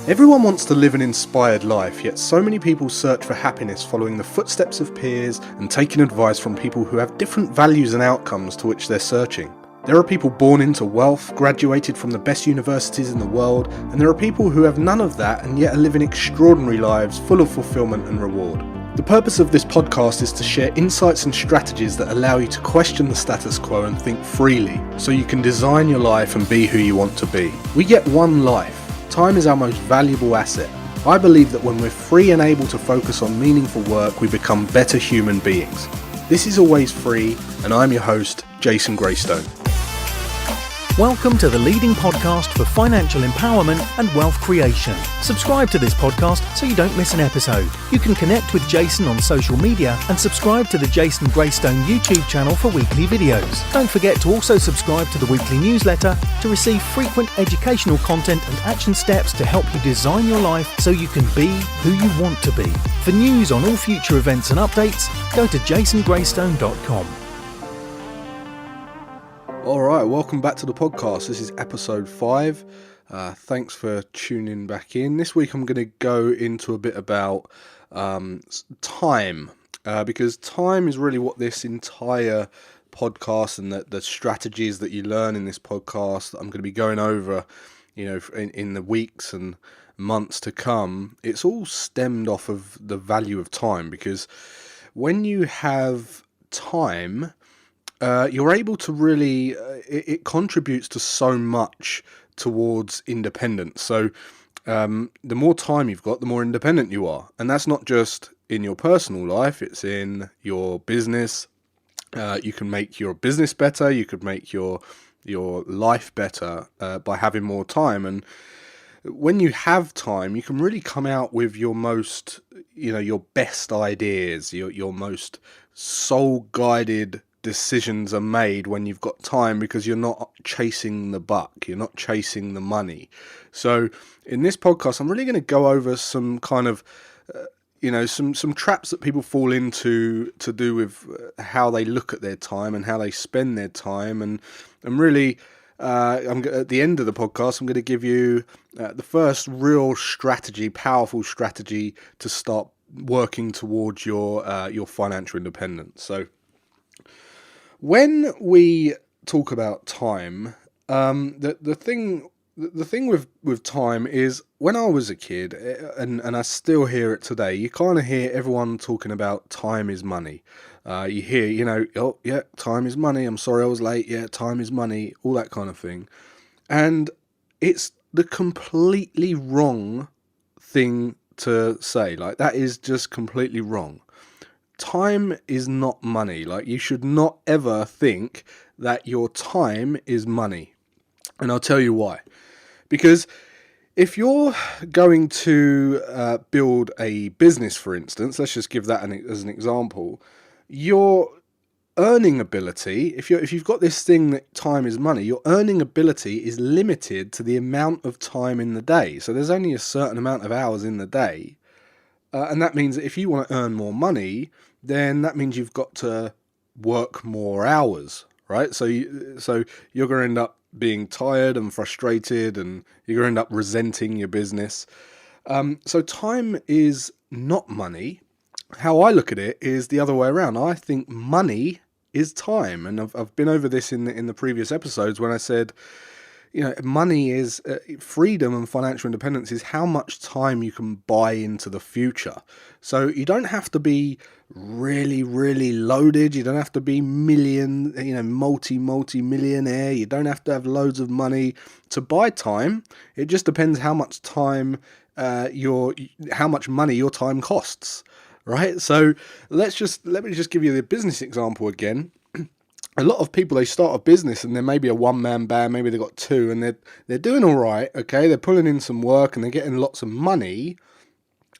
Everyone wants to live an inspired life, yet so many people search for happiness following the footsteps of peers and taking advice from people who have different values and outcomes to which they're searching. There are people born into wealth, graduated from the best universities in the world, and there are people who have none of that and yet are living extraordinary lives full of fulfillment and reward. The purpose of this podcast is to share insights and strategies that allow you to question the status quo and think freely, so you can design your life and be who you want to be. We get one life. Time is our most valuable asset. I believe that when we're free and able to focus on meaningful work, we become better human beings. This is Always Free, and I'm your host, Jason Greystone. Welcome to the leading podcast for financial empowerment and wealth creation. Subscribe to this podcast so you don't miss an episode. You can connect with Jason on social media and subscribe to the Jason Greystone YouTube channel for weekly videos. Don't forget to also subscribe to the weekly newsletter to receive frequent educational content and action steps to help you design your life so you can be who you want to be. For news on all future events and updates, go to jasongreystone.com. Alright, welcome back to the podcast. This is episode 5. Thanks for tuning back in. This week I'm going to go into a bit about time, because time is really what this entire podcast and the strategies that you learn in this podcast I'm going to be going over, in the weeks and months to come. It's all stemmed off of the value of time, because when you have time, you're able to really, it contributes to so much towards independence. So the more time you've got, the more independent you are. And that's not just in your personal life, it's in your business. You can make your business better, you could make your life better by having more time. And when you have time, you can really come out with your most, your best ideas, your most soul-guided decisions are made when you've got time, because you're not chasing the buck, you're not chasing the money. So in this podcast, I'm really going to go over some kind of, some traps that people fall into to do with how they look at their time and how they spend their time. And really, at the end of the podcast, I'm going to give you the first real strategy, powerful strategy to start working towards your financial independence. So when we talk about time, the thing with time is, when I was a kid, and I still hear it today, you kind of hear everyone talking about time is money. You hear, oh yeah, time is money. I'm sorry I was late. Yeah, time is money. All that kind of thing, and it's the completely wrong thing to say. Like, that is just completely wrong. Time is not money. Like, you should not ever think that your time is money. And I'll tell you why. Because if you're going to build a business, for instance, let's just give that as an example, your earning ability, if you've got this thing that time is money, your earning ability is limited to the amount of time in the day. So there's only a certain amount of hours in the day. And that means that if you want to earn more money, then that means you've got to work more hours, right? So you're going to end up being tired and frustrated, and you're going to end up resenting your business. So time is not money. How I look at it is the other way around. I think money is time, and I've been over this in the previous episodes when I said, money is freedom, and financial independence is how much time you can buy into the future. So you don't have to be really, really loaded. You don't have to be multi-millionaire. You don't have to have loads of money to buy time. It just depends how much time how much money your time costs, right? So let me just give you the business example again. A lot of people, they start a business and they're maybe a one-man band, maybe they've got two, and they're doing all right, okay? They're pulling in some work and they're getting lots of money,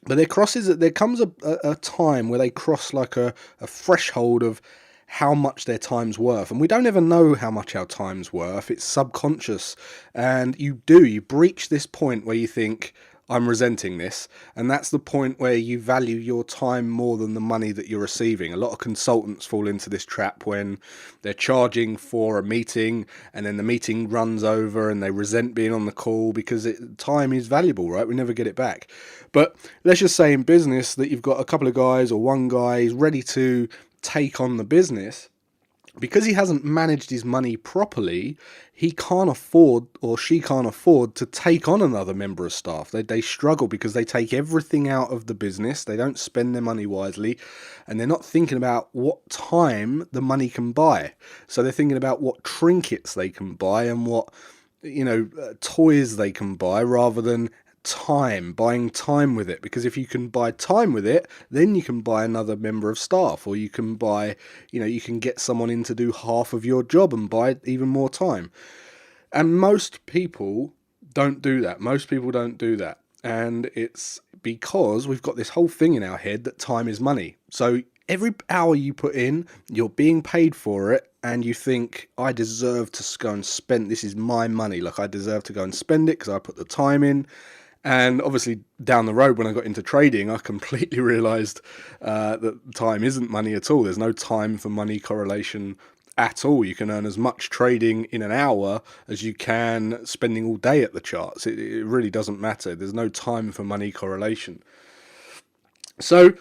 but there comes a time where they cross like a threshold of how much their time's worth. And we don't ever know how much our time's worth. It's subconscious. And you breach this point where you think, I'm resenting this. And that's the point where you value your time more than the money that you're receiving. A lot of consultants fall into this trap when they're charging for a meeting and then the meeting runs over and they resent being on the call because time is valuable, right? We never get it back. But let's just say in business that you've got a couple of guys or one guy is ready to take on the business. Because he hasn't managed his money properly, he can't afford, or she can't afford, to take on another member of staff. They struggle because they take everything out of the business. They don't spend their money wisely, and they're not thinking about what time the money can buy. So they're thinking about what trinkets they can buy and what, toys they can buy, rather than buying time with it. Because if you can buy time with it, then you can buy another member of staff, or you can buy, you can get someone in to do half of your job and buy even more time. And most people don't do that. And it's because we've got this whole thing in our head that time is money. So every hour you put in, you're being paid for it, and you think, I deserve to go and spend, this is my money, like I deserve to go and spend it because I put the time in. And obviously down the road when I got into trading, I completely realised that time isn't money at all. There's no time for money correlation at all. You can earn as much trading in an hour as you can spending all day at the charts. It really doesn't matter. There's no time for money correlation. So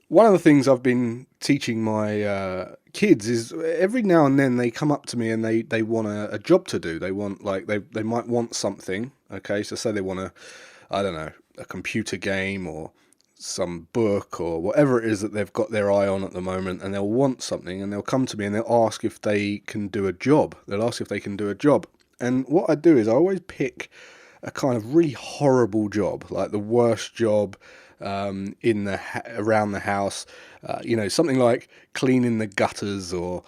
one of the things I've been teaching my kids is every now and then they come up to me and they want a job to do. They want, like, they might want something. Okay, so say they want a computer game or some book or whatever it is that they've got their eye on at the moment, and they'll want something, and they'll come to me and they'll ask if they can do a job. And what I do is I always pick a kind of really horrible job, like the worst job around the house, something like cleaning the gutters or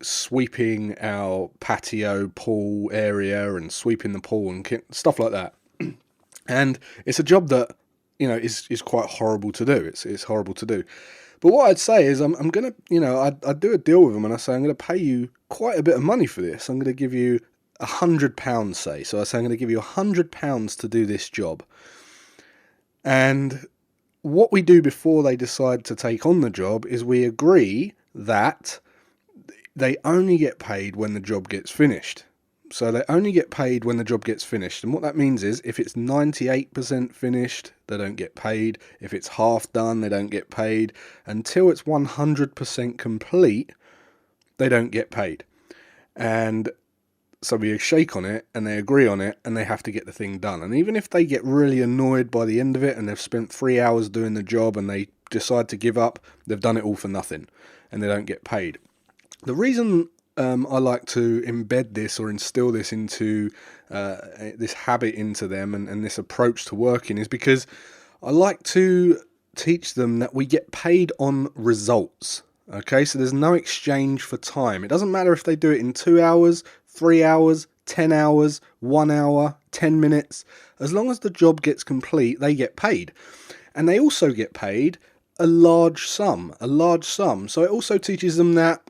sweeping our patio pool area and sweeping the pool and stuff like that. And it's a job that, is quite horrible to do. It's horrible to do. But what I'd say is I'm going to, I'd do a deal with them and I say, I'm going to pay you quite a bit of money for this. I'm going to give you £100, say. So I say, I'm going to give you £100 to do this job. And what we do before they decide to take on the job is we agree that they only get paid when the job gets finished. So they only get paid when the job gets finished. And what that means is if it's 98% finished, they don't get paid. If it's half done, they don't get paid. Until it's 100% complete, they don't get paid. And so we shake on it and they agree on it and they have to get the thing done. And even if they get really annoyed by the end of it and they've spent 3 hours doing the job and they decide to give up, they've done it all for nothing and they don't get paid. The reason I like to embed this or instill this into this habit into them and this approach to working is because I like to teach them that we get paid on results. Okay, so there's no exchange for time. It doesn't matter if they do it in 2 hours, 3 hours, 10 hours, 1 hour, 10 minutes. As long as the job gets complete, they get paid. And they also get paid a large sum. So it also teaches them that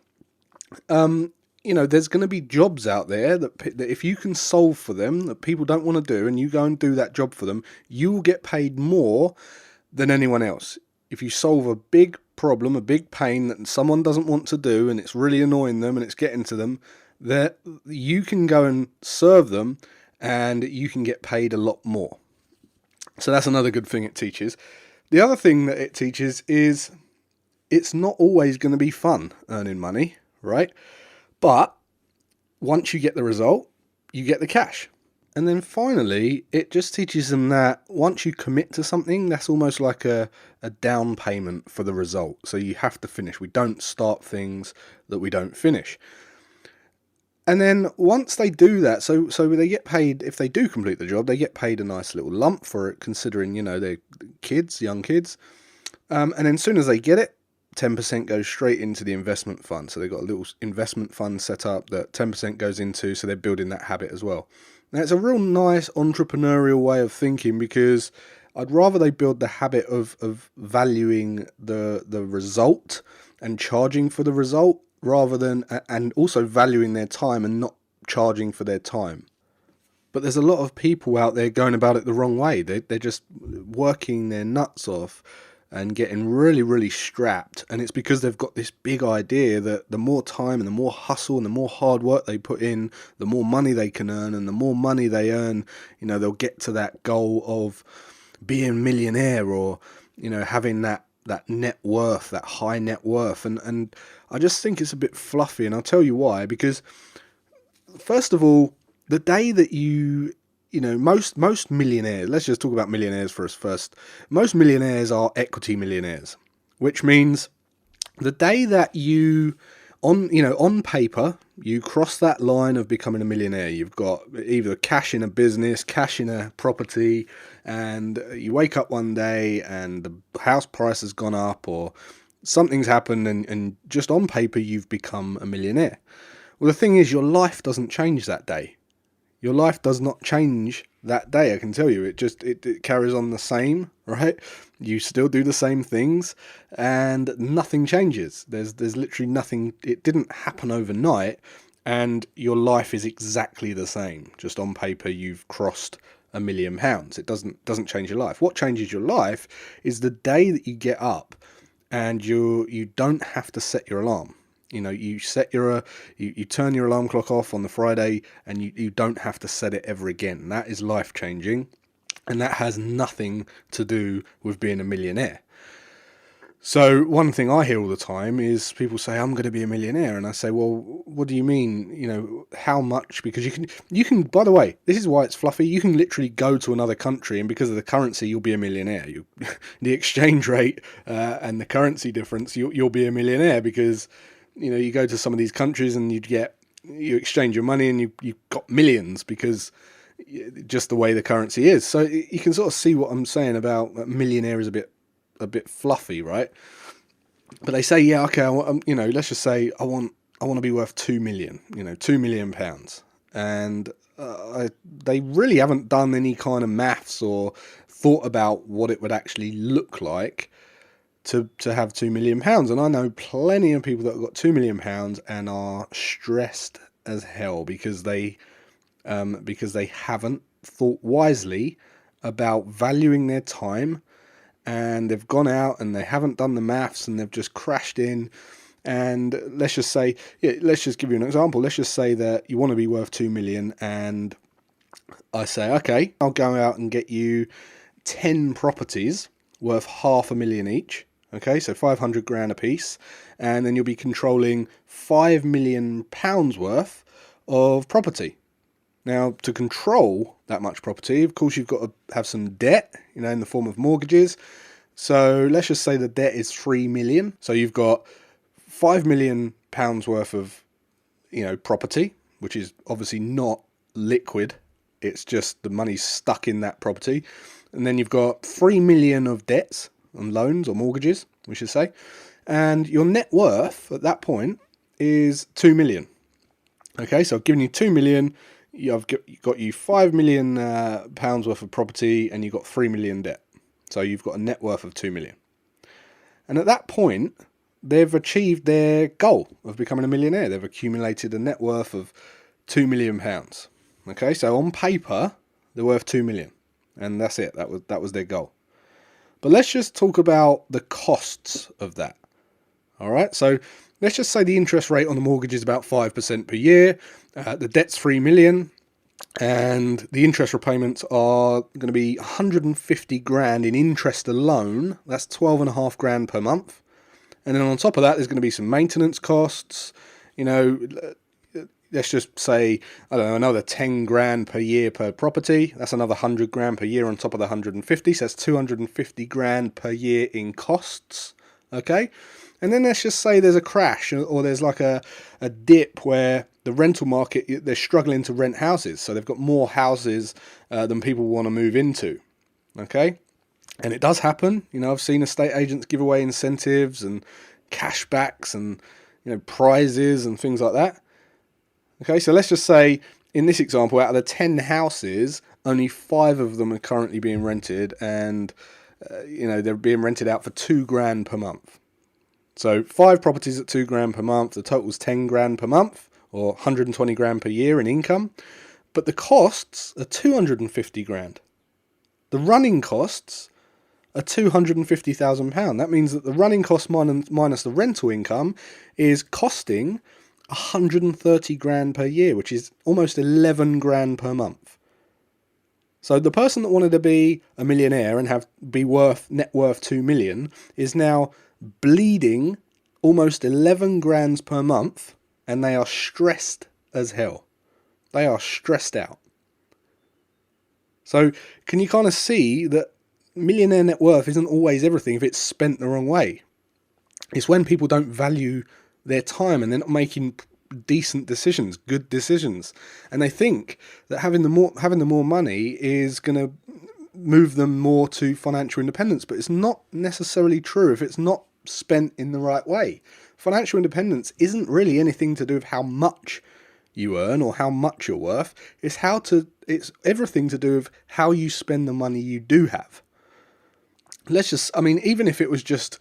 there's going to be jobs out there that if you can solve for them, that people don't want to do, and you go and do that job for them, you will get paid more than anyone else. If you solve a big problem, a big pain that someone doesn't want to do, and it's really annoying them and it's getting to them, that you can go and serve them and you can get paid a lot more. So that's another good thing it teaches. The other thing that it teaches is it's not always going to be fun earning money, right? But once you get the result, you get the cash. And then finally, it just teaches them that once you commit to something, that's almost like a down payment for the result. So you have to finish. We don't start things that we don't finish. And then once they do that, so they get paid, if they do complete the job, they get paid a nice little lump for it, considering, they're young kids. And then as soon as they get it, 10% goes straight into the investment fund. So they've got a little investment fund set up that 10% goes into, so they're building that habit as well. Now, it's a real nice entrepreneurial way of thinking, because I'd rather they build the habit of valuing the result and charging for the result, rather than, and also valuing their time and not charging for their time. But there's a lot of people out there going about it the wrong way. They're just working their nuts off and getting really, really strapped. And it's because they've got this big idea that the more time and the more hustle and the more hard work they put in, the more money they can earn. And the more money they earn, they'll get to that goal of being a millionaire, or, having that net worth, that high net worth. And I just think it's a bit fluffy. And I'll tell you why. Because first of all, the day that most millionaires, let's just talk about millionaires for us first. Most millionaires are equity millionaires, which means the day that on paper, you cross that line of becoming a millionaire, you've got either cash in a business, cash in a property, and you wake up one day and the house price has gone up, or something's happened, and just on paper, you've become a millionaire. Well, the thing is, your life doesn't change that day. Your life does not change that day, I can tell you. It carries on the same, right? You still do the same things, and nothing changes. There's literally nothing. It didn't happen overnight, and your life is exactly the same. Just on paper, you've crossed £1 million. It doesn't change your life. What changes your life is the day that you get up, and you don't have to set your alarm. You set you turn your alarm clock off on the Friday, and you don't have to set it ever again. That is life changing, and that has nothing to do with being a millionaire. So one thing I hear all the time is people say, I'm going to be a millionaire. And I say, well, what do you mean? How much? Because you can, by the way, this is why it's fluffy. You can literally go to another country, and because of the currency, you'll be a millionaire. The exchange rate and the currency difference, you'll be a millionaire, because you go to some of these countries and you exchange your money and you've got millions, because just the way the currency is. So you can sort of see what I'm saying about a millionaire is a bit fluffy, right? But they say, yeah, okay, let's just say I want to be worth 2 million, £2 million. And they really haven't done any kind of maths or thought about what it would actually look like to have £2 million. And I know plenty of people that have got £2 million and are stressed as hell because they haven't thought wisely about valuing their time, and they've gone out and they haven't done the maths, and they've just crashed in. And let's just say, let's just give you an example. Let's just say that you want to be worth 2 million, and I say, okay, I'll go out and get you 10 properties worth £500,000 each. Okay, so 500 grand a piece, and then you'll be controlling £5 million worth of property. Now, to control that much property, of course, you've got to have some debt, in the form of mortgages. So let's just say the debt is 3 million. So you've got £5 million worth of, property, which is obviously not liquid. It's just the money's stuck in that property. And then you've got 3 million of debts and loans, or mortgages, we should say. And your net worth at that point is 2 million. Okay, so I've given you 2 million. I've got you £5 million worth of property, and you've got 3 million debt. So you've got a net worth of 2 million. And at that point, they've achieved their goal of becoming a millionaire. They've accumulated a net worth of £2 million. Okay, so on paper, they're worth 2 million. And that's it. That was their goal. But let's just talk about the costs of that. All right, so let's just say the interest rate on the mortgage is about 5% per year. The debt's 3 million, and the interest repayments are going to be 150 grand in interest alone. That's 12.5 grand per month. And then on top of that, there's going to be some maintenance costs. Let's just say, I don't know, another 10 grand per year per property. That's another 100 grand per year on top of the 150. So that's 250 grand per year in costs. Okay. And then let's just say there's a crash, or there's like a dip where the rental market, they're struggling to rent houses. So they've got more houses than people want to move into. Okay. And it does happen. I've seen estate agents give away incentives and cashbacks and, prizes and things like that. Okay, so let's just say, in this example, out of the 10 houses, only 5 of them are currently being rented, and, they're being rented out for 2 grand per month. So 5 properties at 2 grand per month, the total's 10 grand per month, or 120 grand per year in income. But the costs are 250 grand. The running costs are £250,000. That means that the running cost minus the rental income is costing 130 grand per year, which is almost 11 grand per month. So the person that wanted to be a millionaire and be net worth 2 million is now bleeding almost 11 grand per month, and they are stressed as hell. They are stressed out. So can you kind of see that millionaire net worth isn't always everything if it's spent the wrong way? It's when people don't value their time and they're not making decent decisions, good decisions, and they think that having the more money is going to move them more to financial independence, but it's not necessarily true if it's not spent in the right way. Financial independence isn't really anything to do with how much you earn or how much you're worth. It's everything to do with how you spend the money you do have. Even if it was just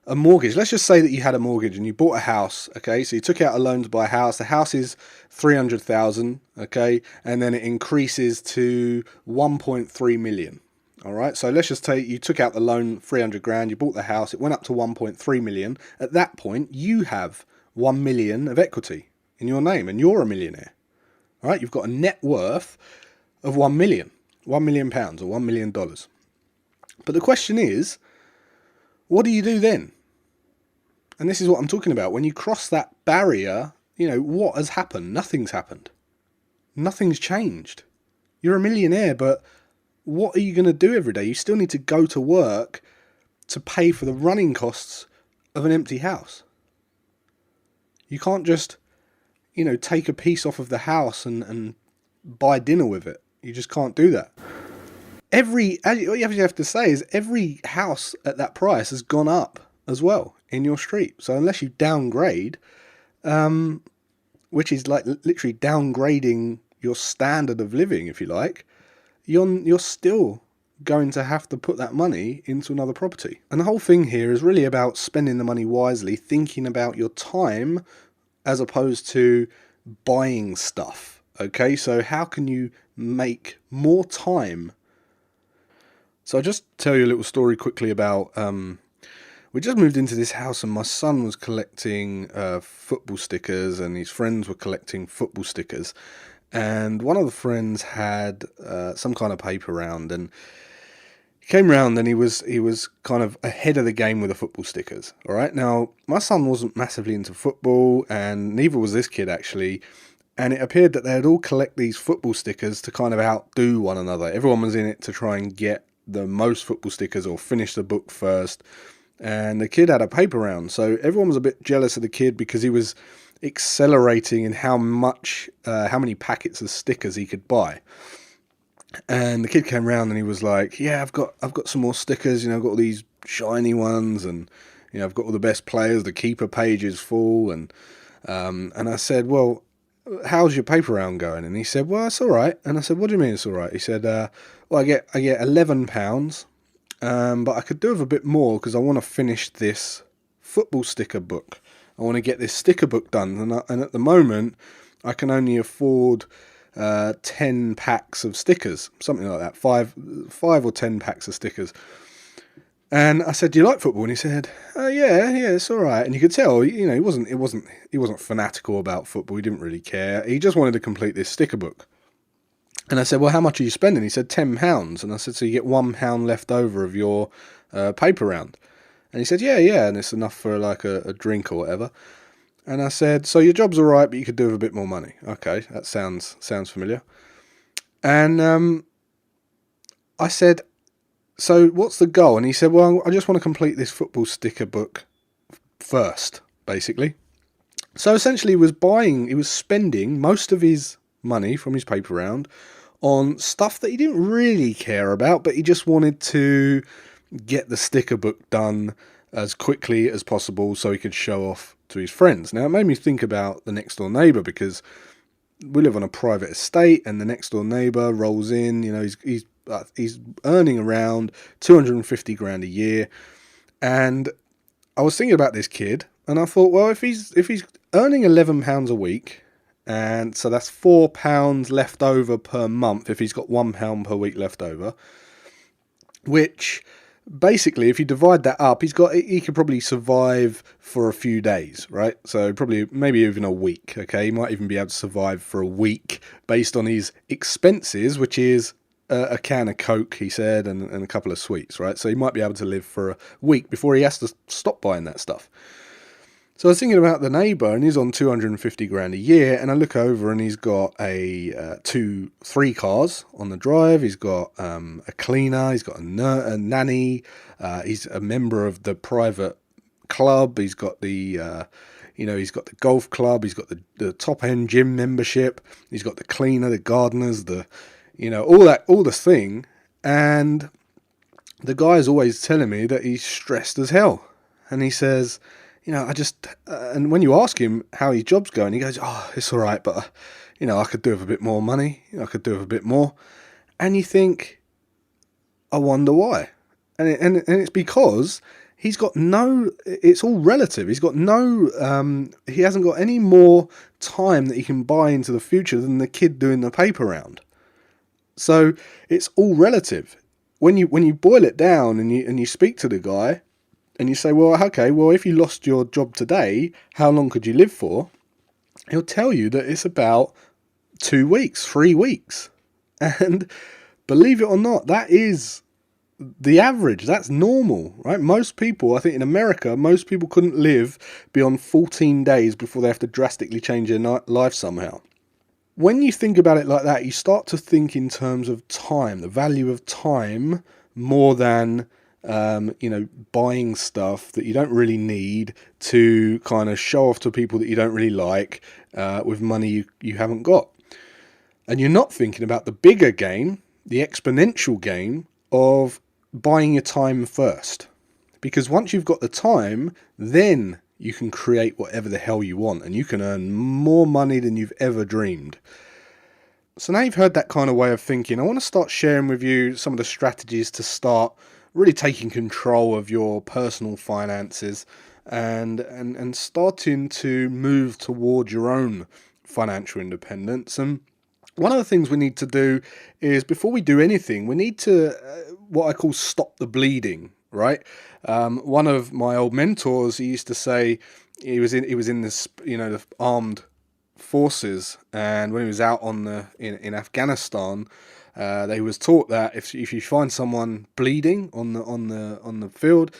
a mortgage, let's just say that you had a mortgage and you bought a house, okay? So you took out a loan to buy a house. The house is 300,000, okay? And then it increases to 1.3 million. All right, so let's just say you took out the loan, 300 grand, you bought the house, it went up to 1.3 million. At that point, you have 1 million of equity in your name and you're a millionaire. All right, you've got a net worth of 1 million pounds or $1 million. But the question is, what do you do then? And this is what I'm talking about. When you cross that barrier, what has happened? Nothing's happened. Nothing's changed. You're a millionaire, but what are you going to do every day? You still need to go to work to pay for the running costs of an empty house. You can't just, take a piece off of the house and buy dinner with it. You just can't do that. What you have to say is every house at that price has gone up as well in your street. So unless you downgrade, which is like literally downgrading your standard of living, if you like, you're still going to have to put that money into another property. And the whole thing here is really about spending the money wisely, thinking about your time as opposed to buying stuff. Okay, so how can you make more time? So I'll just tell you a little story quickly about, we just moved into this house and my son was collecting football stickers and his friends were collecting football stickers. And one of the friends had some kind of paper round, and he came round and he was kind of ahead of the game with the football stickers. All right, now my son wasn't massively into football, and neither was this kid actually. And it appeared that they had all collect these football stickers to kind of outdo one another. Everyone was in it to try and get the most football stickers or finish the book first. And the kid had a paper round, so everyone was a bit jealous of the kid because he was accelerating in how many packets of stickers he could buy. And the kid came round and he was like, yeah, I've got some more stickers, I've got all these shiny ones, and I've got all the best players, the keeper page is full, and I said, well, how's your paper round going? And he said, well, it's all right. And I said, what do you mean it's all right? He said, well, I get £11, but I could do with a bit more because I want to finish this football sticker book. I want to get this sticker book done, and at the moment I can only afford 10 packs of stickers, something like that, five or 10 packs of stickers. And I said, do you like football? And he said, yeah, it's all right. And you could tell, he wasn't fanatical about football. He didn't really care. He just wanted to complete this sticker book. And I said, well, how much are you spending? He said, £10. And I said, so you get £1 left over of your paper round. And he said, yeah, and it's enough for like a drink or whatever. And I said, so your job's all right, but you could do with a bit more money. Okay, that sounds familiar. And I said, so what's the goal? And he said, well, I just want to complete this football sticker book first, basically. So essentially he was spending most of his money from his paper round on stuff that he didn't really care about, but he just wanted to get the sticker book done as quickly as possible so he could show off to his friends. Now, it made me think about the next door neighbour, because we live on a private estate and the next door neighbour rolls in, he's earning around 250 grand a year. And I was thinking about this kid and I thought, well, if he's earning £11 a week, and so that's £4 left over per month if he's got £1 per week left over, which basically, if you divide that up, he could probably survive for a few days, right? So probably maybe even a week. Okay, he might even be able to survive for a week based on his expenses, which is a can of Coke, he said, and a couple of sweets, right? So he might be able to live for a week before he has to stop buying that stuff. So I was thinking about the neighbour, and he's on 250 grand a year, and I look over and he's got three cars on the drive. He's got a cleaner, he's got a nanny, he's a member of the private club. He's got he's got the golf club. He's got the top end gym membership. He's got the cleaner, the gardeners, all this thing. And the guy's always telling me that he's stressed as hell, and he says, and when you ask him how his job's going, he goes, "Oh, it's all right, but I could do with a bit more money. I could do with a bit more." And you think, I wonder why, and it's because he's got no. It's all relative. He's got no. He hasn't got any more time that he can buy into the future than the kid doing the paper round. So it's all relative. When you boil it down and you speak to the guy, and you say, well, okay, well, if you lost your job today, how long could you live for? He'll tell you that it's about 2 weeks, 3 weeks. And believe it or not, that is the average. That's normal, right? Most people, I think in America, most people couldn't live beyond 14 days before they have to drastically change their life somehow. When you think about it like that, you start to think in terms of time, the value of time, more than buying stuff that you don't really need to kind of show off to people that you don't really like with money you haven't got. And you're not thinking about the bigger game, the exponential game of buying your time first. Because once you've got the time, then you can create whatever the hell you want, and you can earn more money than you've ever dreamed. So now you've heard that kind of way of thinking, I want to start sharing with you some of the strategies to start really taking control of your personal finances and starting to move toward your own financial independence. And one of the things we need to do is, before we do anything, we need to what I call stop the bleeding, right? One of my old mentors, he used to say, he was in this, the armed forces, and when he was out in Afghanistan, they was taught that if you find someone bleeding on the field,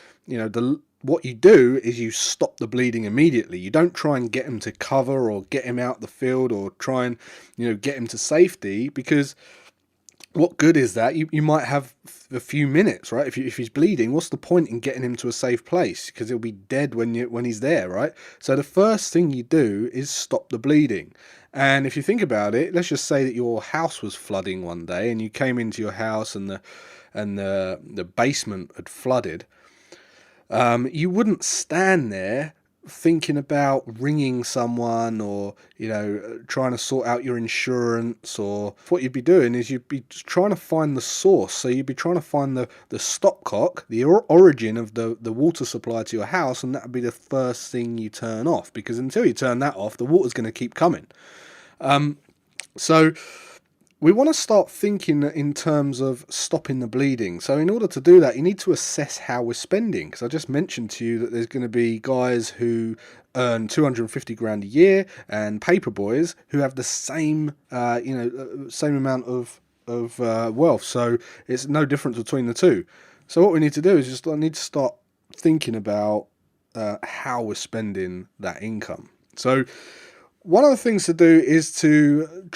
what you do is you stop the bleeding immediately. You don't try and get him to cover or get him out the field or try and get him to safety, because what good is that? You might have a few minutes, right? If he's bleeding, what's the point in getting him to a safe place? Because he'll be dead when he's there, right? So the first thing you do is stop the bleeding. And if you think about it, let's just say that your house was flooding one day, and you came into your house and the basement had flooded. You wouldn't stand there thinking about ringing someone or trying to sort out your insurance. Or what you'd be doing is you'd be trying to find the source. So you'd be trying to find the stopcock, the origin of the water supply to your house, and that would be the first thing you turn off, because until you turn that off, the water's going to keep coming. So we want to start thinking in terms of stopping the bleeding. So in order to do that, you need to assess how we're spending. Because I just mentioned to you that there's going to be guys who earn 250 grand a year and paper boys who have the same amount of wealth. So it's no difference between the two. So what we need to do is just need to start thinking about how we're spending that income. So one of the things to do is to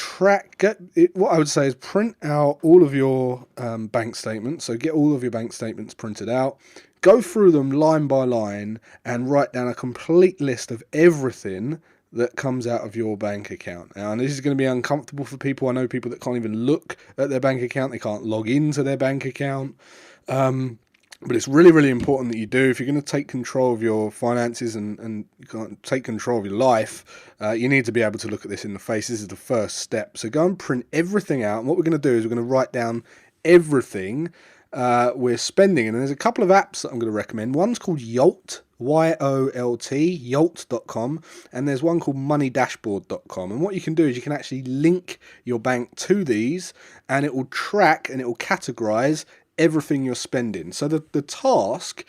what I would say is print out all of your bank statements. So get all of your bank statements printed out, go through them line by line, and write down a complete list of everything that comes out of your bank account. Now, and this is going to be uncomfortable for people. I know people that can't even look at their bank account. They can't log into their bank account. But it's really, really important that you do. If you're going to take control of your finances and you can't take control of your life, you need to be able to look at this in the face. This is the first step. So go and print everything out. And what we're going to do is we're going to write down everything we're spending. And there's a couple of apps that I'm going to recommend. One's called Yolt, Y-O-L-T, Yolt.com. And there's one called moneydashboard.com. And what you can do is you can actually link your bank to these, and it will track and it will categorize everything you're spending. So the task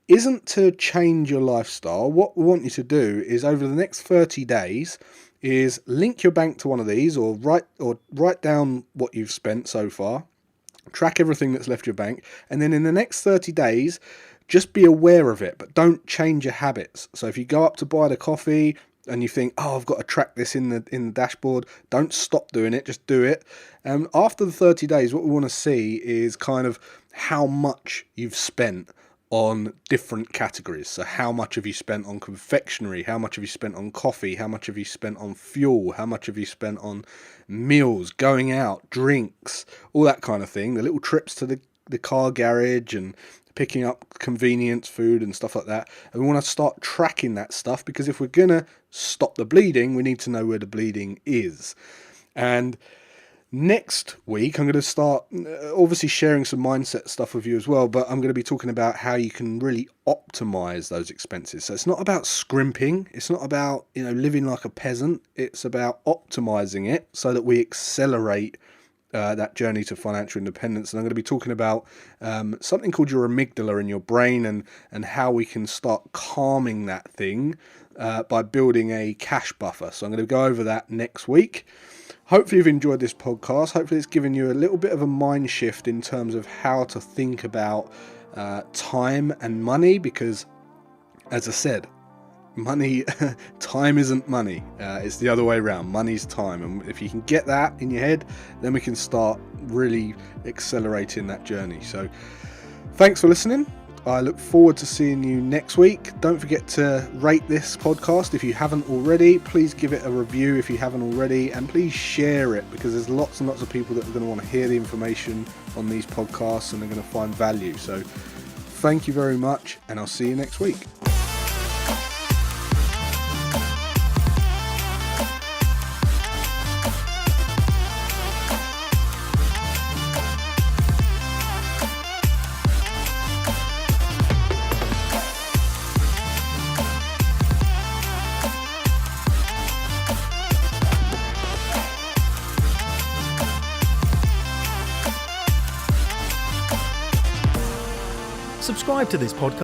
isn't to change your lifestyle. What we want you to do is over the next 30 days is link your bank to one of these, or write down what you've spent so far, track everything that's left your bank, and then in the next 30 days just be aware of it, but don't change your habits. So if you go up to buy the coffee and you think, oh, I've got to track this in the dashboard, don't stop doing it, just do it. After the 30 days, what we want to see is kind of how much you've spent on different categories. So how much have you spent on confectionery? How much have you spent on coffee? How much have you spent on fuel? How much have you spent on meals, going out, drinks, all that kind of thing? The little trips to the car garage and picking up convenience food and stuff like that. And we want to start tracking that stuff, because if we're going to stop the bleeding, we need to know where the bleeding is. And next week, I'm going to start obviously sharing some mindset stuff with you as well, but I'm going to be talking about how you can really optimize those expenses. So it's not about scrimping. It's not about, living like a peasant. It's about optimizing it so that we accelerate that journey to financial independence. And I'm going to be talking about something called your amygdala in your brain, and how we can start calming that thing by building a cash buffer. So I'm going to go over that next week. Hopefully you've enjoyed this podcast. Hopefully it's given you a little bit of a mind shift in terms of how to think about time and money, because, as I said, time isn't money. It's the other way around. Money's time. And if you can get that in your head, then we can start really accelerating that journey. So thanks for listening. I look forward to seeing you next week. Don't forget to rate this podcast if you haven't already. Please give it a review if you haven't already, and please share it, because there's lots and lots of people that are going to want to hear the information on these podcasts and they're going to find value. So thank you very much, and I'll see you next week. Subscribe to this podcast